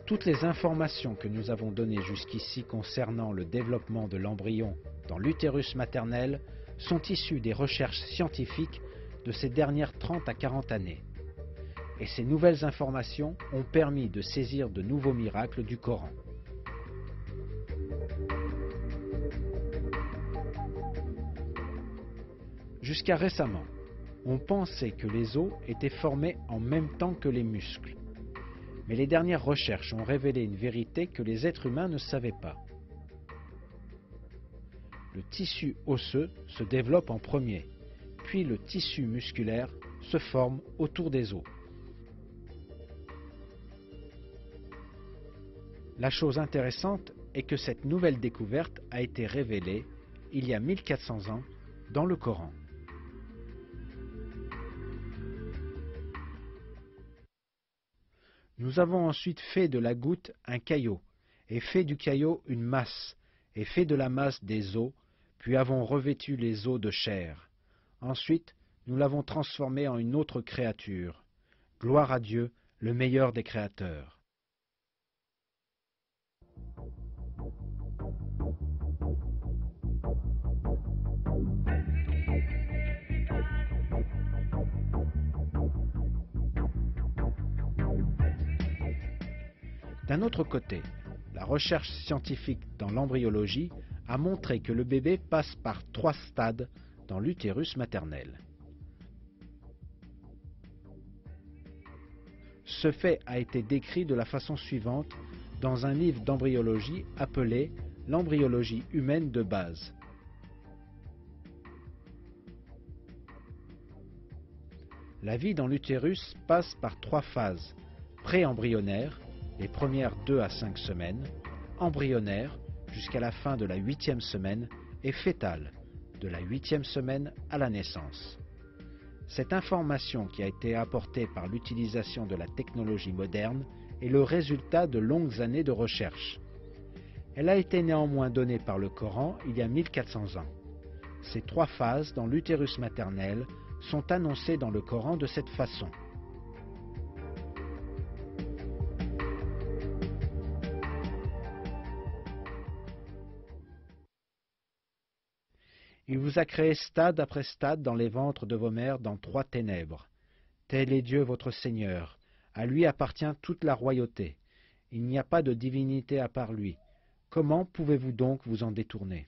Toutes les informations que nous avons données jusqu'ici concernant le développement de l'embryon dans l'utérus maternel sont issues des recherches scientifiques de ces dernières 30 à 40 années. Et ces nouvelles informations ont permis de saisir de nouveaux miracles du Coran. Jusqu'à récemment, on pensait que les os étaient formés en même temps que les muscles. Mais les dernières recherches ont révélé une vérité que les êtres humains ne savaient pas. Le tissu osseux se développe en premier, puis le tissu musculaire se forme autour des os. La chose intéressante est que cette nouvelle découverte a été révélée il y a 1400 ans dans le Coran. Nous avons ensuite fait de la goutte un caillot, et fait du caillot une masse, et fait de la masse des os, puis avons revêtu les os de chair. Ensuite, nous l'avons transformé en une autre créature. Gloire à Dieu, le meilleur des créateurs. D'un autre côté, la recherche scientifique dans l'embryologie a montré que le bébé passe par 3 stades dans l'utérus maternel. Ce fait a été décrit de la façon suivante dans un livre d'embryologie appelé « L'embryologie humaine de base ». La vie dans l'utérus passe par 3 phases: pré-embryonnaire, les premières 2 à 5 semaines, embryonnaire jusqu'à la fin de la 8e semaine et fétale, de la 8e semaine à la naissance. Cette information qui a été apportée par l'utilisation de la technologie moderne est le résultat de longues années de recherche. Elle a été néanmoins donnée par le Coran il y a 1400 ans. Ces 3 phases dans l'utérus maternel sont annoncées dans le Coran de cette façon. Il vous a créé stade après stade dans les ventres de vos mères dans 3 ténèbres. Tel est Dieu votre Seigneur. À lui appartient toute la royauté. Il n'y a pas de divinité à part lui. Comment pouvez-vous donc vous en détourner ?